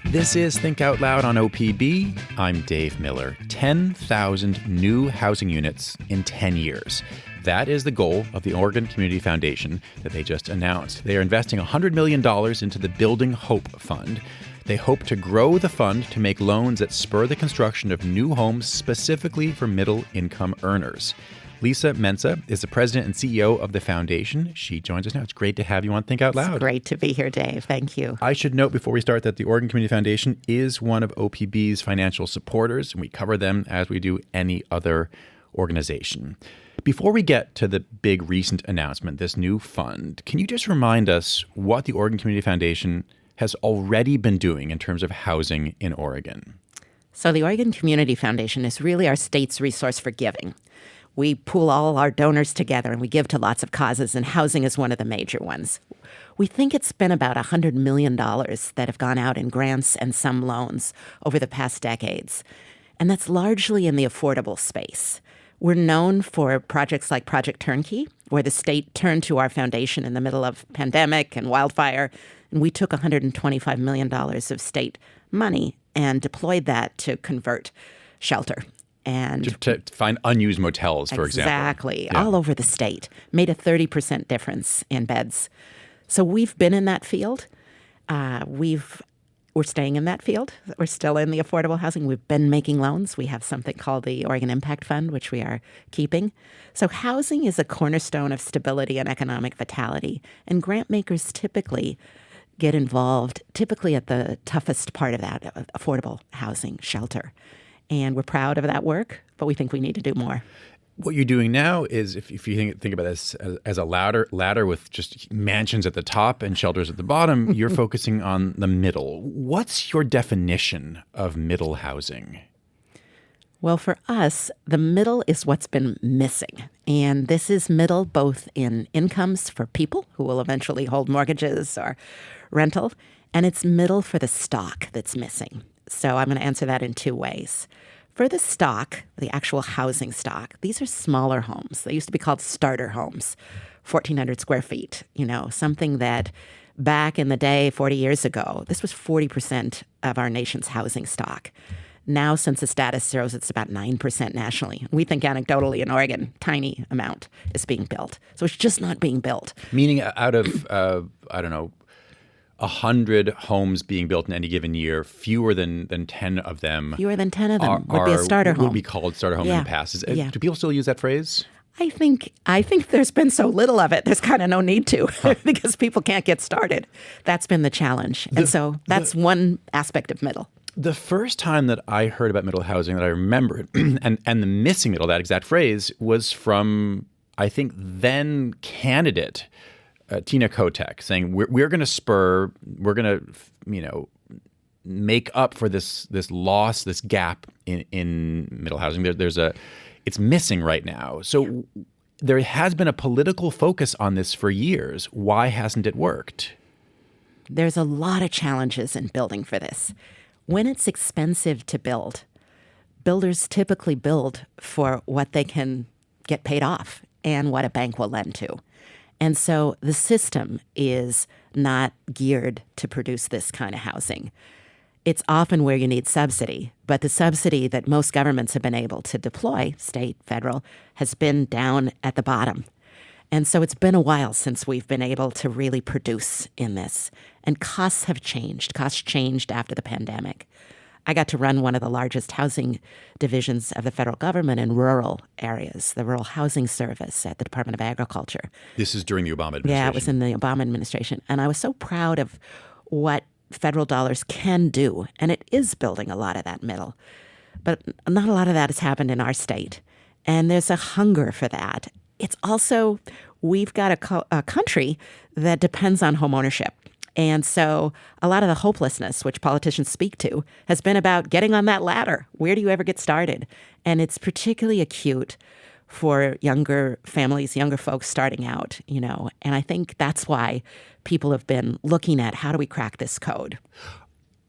This is Think Out Loud on OPB. I'm Dave Miller. 10,000 new housing units in 10 years. That is the goal of the Oregon Community Foundation that they just announced. They are investing $100 million into the Building Hope Fund. They hope to grow the fund to make loans that spur the construction of new homes specifically for middle-income earners. Lisa Mensah is the president and CEO of the foundation. She joins us now. It's great to have you on Think Out Loud. It's great to be here, Dave. Thank you. I should note before we start that the Oregon Community Foundation is one of OPB's financial supporters, and we cover them as we do any other organization. Before we get to the big recent announcement, this new fund, can you just remind us what the Oregon Community Foundation has already been doing in terms of housing in Oregon? So the Oregon Community Foundation is really our state's resource for giving. We pool all our donors together and we give to lots of causes, and housing is one of the major ones. We think it's been about $100 million that have gone out in grants and some loans over the past decades. And that's largely in the affordable space. We're known for projects like Project Turnkey, where the state turned to our foundation in the middle of pandemic and wildfire, and we took $125 million of state money and deployed that to convert shelter. And to find unused motels, for example. Exactly. Yeah. All over the state. Made a 30% difference in beds. So we've been in that field. We're staying in that field. We're still in the affordable housing. We've been making loans. We have something called the Oregon Impact Fund, which we are keeping. So housing is a cornerstone of stability and economic vitality. And grant makers typically get involved, typically at the toughest part of that, affordable housing, shelter. And we're proud of that work, but we think we need to do more. What you're doing now is, if you think about this as a ladder with just mansions at the top and shelters at the bottom, you're focusing on the middle. What's your definition of middle housing? Well, for us, the middle is what's been missing. And this is middle both in incomes for people who will eventually hold mortgages or rental, and it's middle for the stock that's missing. So I'm going to answer that in two ways. For the stock, the actual housing stock, these are smaller homes. They used to be called starter homes, 1,400 square feet, something that back in the day, 40 years ago, this was 40% of our nation's housing stock. Now, census data shows it's about 9% nationally. We think anecdotally in Oregon, tiny amount is being built. So it's just not being built. Meaning out of, 100 homes being built in any given year, fewer than 10 of them. Fewer than 10 of them would be a starter home. Would be called starter home in the past. Do people still use that phrase? I think there's been so little of it, there's kind of no need to because people can't get started. That's been the challenge. And so that's one aspect of middle. The first time that I heard about middle housing that I remembered, and the missing middle, that exact phrase, was from, I think, then candidate Tina Kotek, saying we're going to make up for this loss, this gap in middle housing. It's missing right now. So there has been a political focus on this for years. Why hasn't it worked? There's a lot of challenges in building for this. When it's expensive to build, builders typically build for what they can get paid off and what a bank will lend to. And so the system is not geared to produce this kind of housing. It's often where you need subsidy, but the subsidy that most governments have been able to deploy, state, federal, has been down at the bottom. And so it's been a while since we've been able to really produce in this. And costs have changed. Costs changed after the pandemic. I got to run one of the largest housing divisions of the federal government in rural areas, the Rural Housing Service at the Department of Agriculture. This is during the Obama administration. Yeah, it was in the Obama administration. And I was so proud of what federal dollars can do. And it is building a lot of that middle. But not a lot of that has happened in our state. And there's a hunger for that. It's also, we've got a country that depends on home ownership. And so a lot of the hopelessness, which politicians speak to, has been about getting on that ladder. Where do you ever get started? And it's particularly acute for younger families, younger folks starting out, And I think that's why people have been looking at how do we crack this code.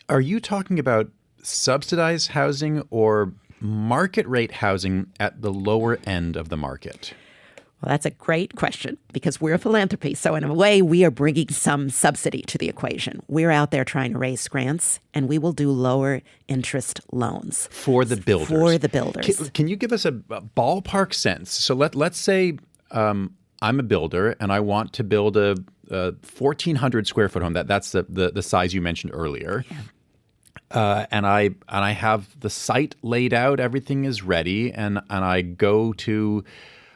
Are you talking about subsidized housing or market rate housing at the lower end of the market? Well, that's a great question because we're a philanthropy. So in a way, we are bringing some subsidy to the equation. We're out there trying to raise grants, and we will do lower interest loans. For the builders. For the builders. Can you give us a ballpark sense? So let's say I'm a builder and I want to build a 1,400 square foot home. That's the size you mentioned earlier. Yeah. And I have the site laid out. Everything is ready, and I go to,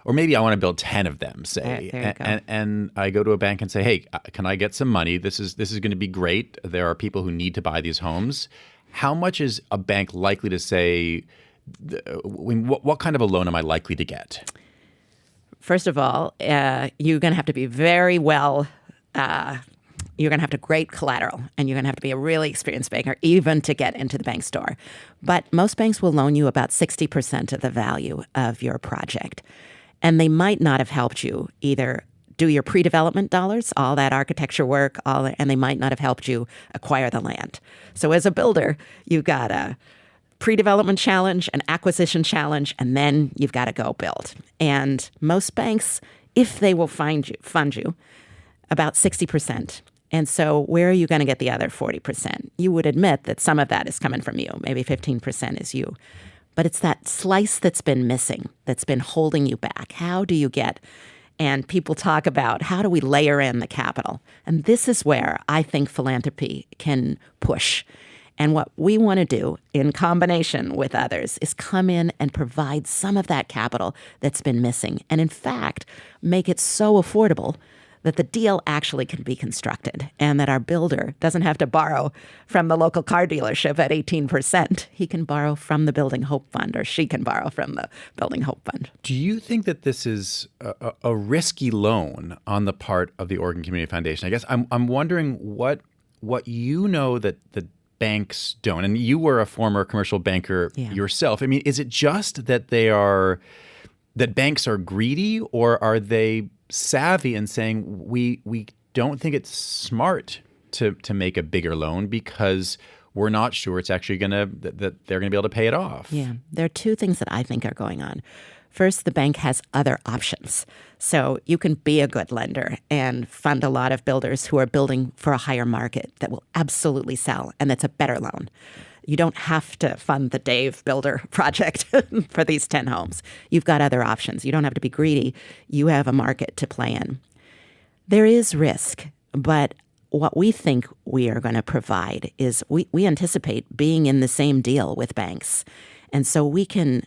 or maybe I want to build 10 of them, say, there you go. and I go to a bank and say, hey, can I get some money? This is going to be great. There are people who need to buy these homes. How much is a bank likely to say? What kind of a loan am I likely to get? First of all, you're going to have to be very well. You're going to have to great collateral, and you're going to have to be a really experienced banker even to get into the bank's door. But most banks will loan you about 60% of the value of your project. And they might not have helped you either do your pre-development dollars, all that architecture work, and they might not have helped you acquire the land. So as a builder, you've got a pre-development challenge, an acquisition challenge, and then you've got to go build. And most banks, if they will fund you, about 60%. And so where are you going to get the other 40%? You would admit that some of that is coming from you. Maybe 15% is you. But it's that slice that's been missing, that's been holding you back. How do you get? And people talk about how do we layer in the capital? And this is where I think philanthropy can push. And what we want to do in combination with others is come in and provide some of that capital that's been missing. And in fact, make it so affordable that the deal actually can be constructed and that our builder doesn't have to borrow from the local car dealership at 18%. He can borrow from the Building Hope Fund, or she can borrow from the Building Hope Fund. Do you think that this is a risky loan on the part of the Oregon Community Foundation? I guess I'm wondering what you know that the banks don't. And you were a former commercial banker yourself. I mean, is it just that that banks are greedy, or are they savvy in saying we don't think it's smart to make a bigger loan because we're not sure it's actually that they're going to be able to pay it off? Yeah, there are two things that I think are going on. First, the bank has other options. So you can be a good lender and fund a lot of builders who are building for a higher market that will absolutely sell, and that's a better loan. You don't have to fund the Dave Builder project for these 10 homes. You've got other options. You don't have to be greedy. You have a market to play in. There is risk, but what we think we are going to provide is we anticipate being in the same deal with banks. And so we can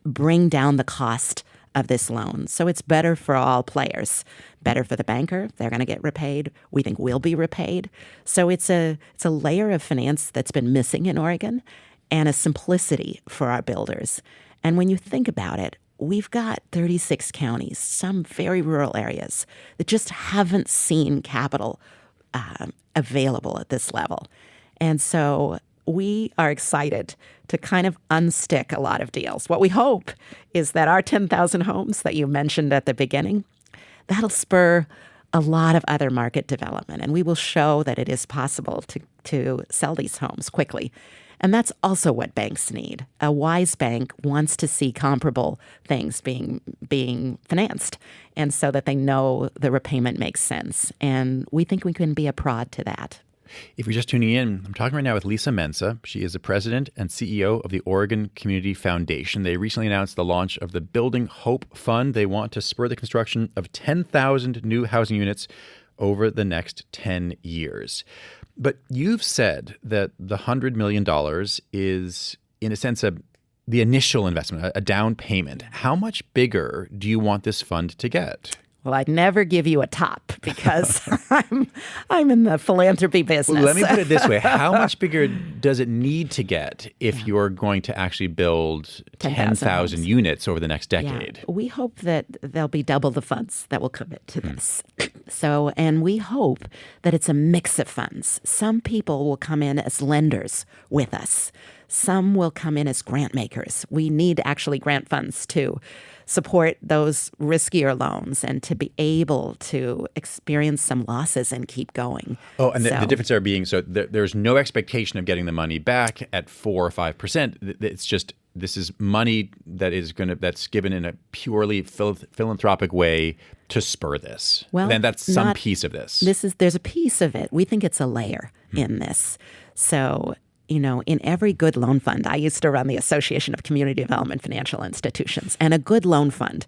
bring down the cost of this loan. So it's better for all players. Better for the banker. They're going to get repaid. We think we'll be repaid. So it's a layer of finance that's been missing in Oregon, and a simplicity for our builders. And when you think about it, we've got 36 counties, some very rural areas, that just haven't seen capital available at this level. And so we are excited to kind of unstick a lot of deals. What we hope is that our 10,000 homes that you mentioned at the beginning, that'll spur a lot of other market development, and we will show that it is possible to sell these homes quickly. And that's also what banks need. A wise bank wants to see comparable things being financed, and so that they know the repayment makes sense. And we think we can be a prod to that. If you're just tuning in, I'm talking right now with Lisa Mensah. She is the president and CEO of the Oregon Community Foundation. They recently announced the launch of the Building Hope Fund. They want to spur the construction of 10,000 new housing units over the next 10 years. But you've said that the $100 million is, in a sense, the initial investment, a down payment. How much bigger do you want this fund to get? Well, I'd never give you a top because I'm in the philanthropy business. Well, let me put it this way. How much bigger does it need to get if you're going to actually build 10,000 units over the next decade? Yeah. We hope that there'll be double the funds that will commit to this. And we hope that it's a mix of funds. Some people will come in as lenders with us. Some will come in as grant makers. We need actually grant funds to support those riskier loans and to be able to experience some losses and keep going. Oh, and the difference there being, so there's no expectation of getting the money back at 4 or 5%. It's just this is money that's given in a purely philanthropic way to spur this. Well, then that's some piece of this. There's a piece of it. We think it's a layer in this. So, in every good loan fund, I used to run the Association of Community Development Financial Institutions, and a good loan fund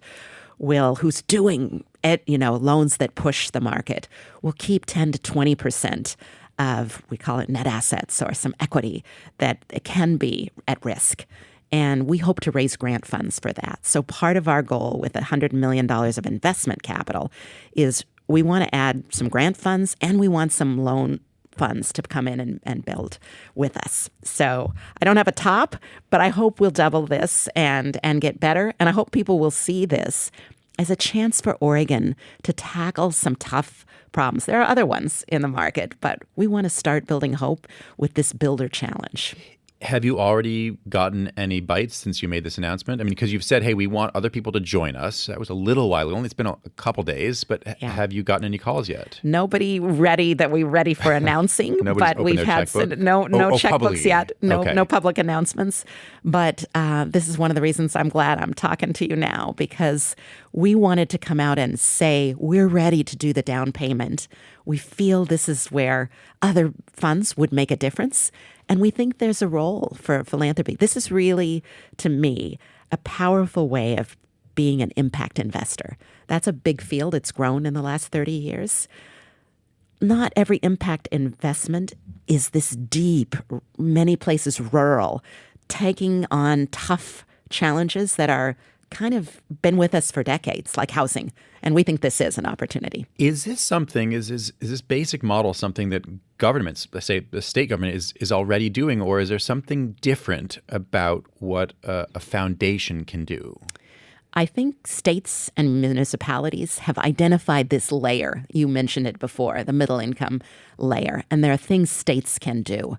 who's doing loans that push the market will keep 10 to 20% of, we call it net assets or some equity that can be at risk. And we hope to raise grant funds for that. So part of our goal with $100 million of investment capital is we want to add some grant funds and we want some loan funds to come in and build with us. So I don't have a top, but I hope we'll double this and get better. And I hope people will see this as a chance for Oregon to tackle some tough problems. There are other ones in the market, but we want to start building hope with this Builder Challenge. Have you already gotten any bites since you made this announcement? I mean, because you've said, hey, we want other people to join us. That was a little while ago. Only it's been a couple days, but have you gotten any calls yet? Nobody ready for announcing, but we've had no checkbooks yet, no public announcements. But this is one of the reasons I'm glad I'm talking to you now, because we wanted to come out and say we're ready to do the down payment. We feel this is where other funds would make a difference. And we think there's a role for philanthropy. This is really, to me, a powerful way of being an impact investor. That's a big field. It's grown in the last 30 years. Not every impact investment is this deep, many places rural, taking on tough challenges that are kind of been with us for decades, like housing. And we think this is an opportunity. Is this something, is this basic model something that governments, let's say the state government, is already doing, or is there something different about what a foundation can do? I think states and municipalities have identified this layer. You mentioned it before, the middle income layer. And there are things states can do.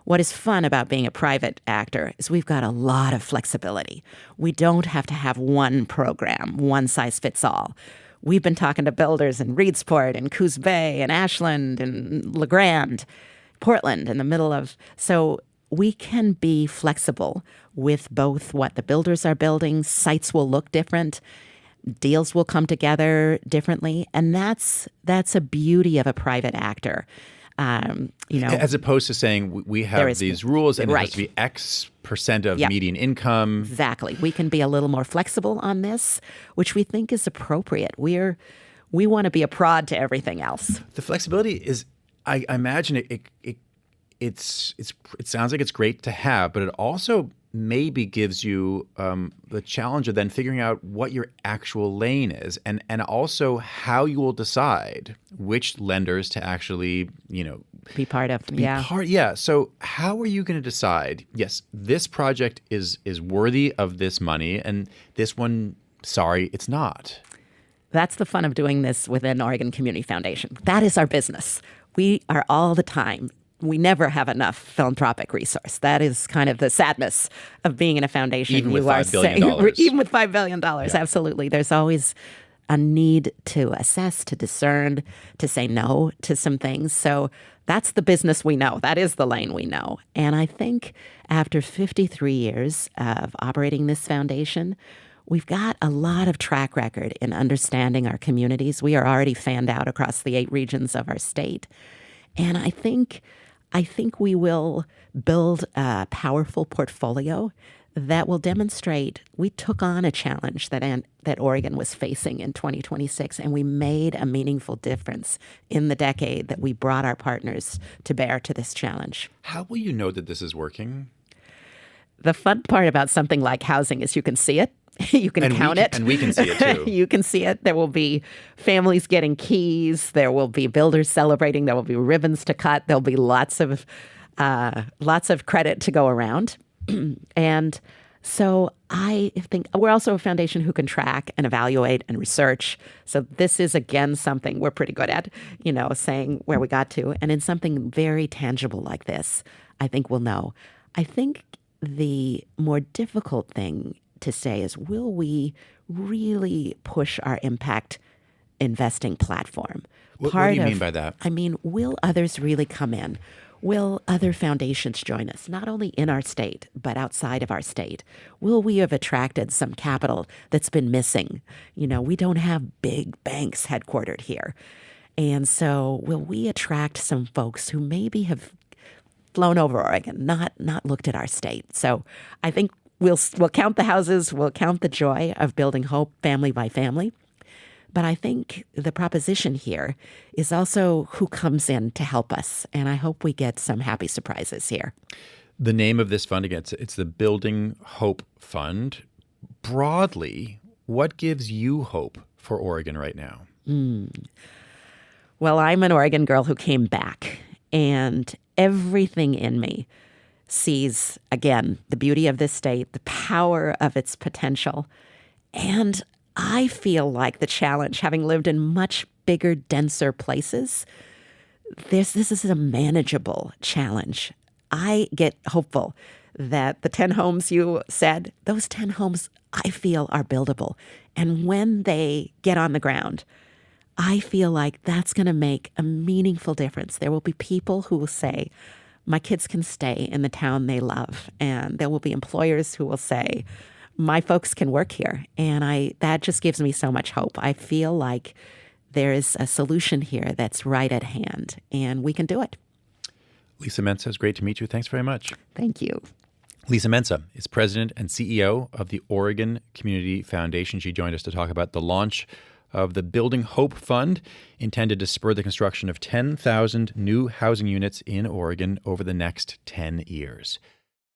What is fun about being a private actor is we've got a lot of flexibility. We don't have to have one program, one size fits all. We've been talking to builders in Reedsport and Coos Bay and Ashland and LeGrand, Portland in the middle of. So we can be flexible with both what the builders are building. Sites will look different. Deals will come together differently. And that's a beauty of a private actor. As opposed to saying we have these rules and it has to be X percent of median income. Exactly. We can be a little more flexible on this, which we think is appropriate. We want to be a prod to everything else. The flexibility is, I imagine it sounds like it's great to have, but it also maybe gives you the challenge of then figuring out what your actual lane is and also how you will decide which lenders to actually, be part of. So how are you going to decide, yes, this project is worthy of this money and this one, sorry, it's not? That's the fun of doing this within Oregon Community Foundation. That is our business. We are all the time. We never have enough philanthropic resource. That is kind of the sadness of being in a foundation. Even with $5 billion. Even with $5 billion, absolutely. There's always a need to assess, to discern, to say no to some things. So that's the business we know. That is the lane we know. And I think after 53 years of operating this foundation, we've got a lot of track record in understanding our communities. We are already fanned out across the 8 regions of our state. And I think we will build a powerful portfolio that will demonstrate we took on a challenge that Oregon was facing in 2026, and we made a meaningful difference in the decade that we brought our partners to bear to this challenge. How will you know that this is working? The fun part about something like housing is you can see it. You can count it. And we can see it too. You can see it. There will be families getting keys. There will be builders celebrating. There will be ribbons to cut. There'll be lots of credit to go around. And so I think we're also a foundation who can track and evaluate and research. So this is, again, something we're pretty good at, saying where we got to. And in something very tangible like this, I think we'll know. I think the more difficult thing to say is, will we really push our impact investing platform? What do you mean by that? I mean, will others really come in? Will other foundations join us, not only in our state, but outside of our state? Will we have attracted some capital that's been missing? We don't have big banks headquartered here. And so will we attract some folks who maybe have flown over Oregon, not looked at our state? So I think we'll count the houses, we'll count the joy of building hope family by family. But I think the proposition here is also who comes in to help us. And I hope we get some happy surprises here. The name of this fund, again, it's the Building Hope Fund. Broadly, what gives you hope for Oregon right now? Well, I'm an Oregon girl who came back, and everything in me sees, again, the beauty of this state, the power of its potential. And I feel like the challenge, having lived in much bigger, denser places, this is a manageable challenge. I get hopeful that the 10 homes you said, those 10 homes I feel are buildable. And when they get on the ground, I feel like that's going to make a meaningful difference. There will be people who will say, my kids can stay in the town they love. And there will be employers who will say, my folks can work here. And that just gives me so much hope. I feel like there is a solution here that's right at hand, and we can do it. Lisa Mensah, it's great to meet you. Thanks very much. Thank you. Lisa Mensah is president and CEO of the Oregon Community Foundation. She joined us to talk about the launch of the Building Hope Fund, intended to spur the construction of 10,000 new housing units in Oregon over the next 10 years.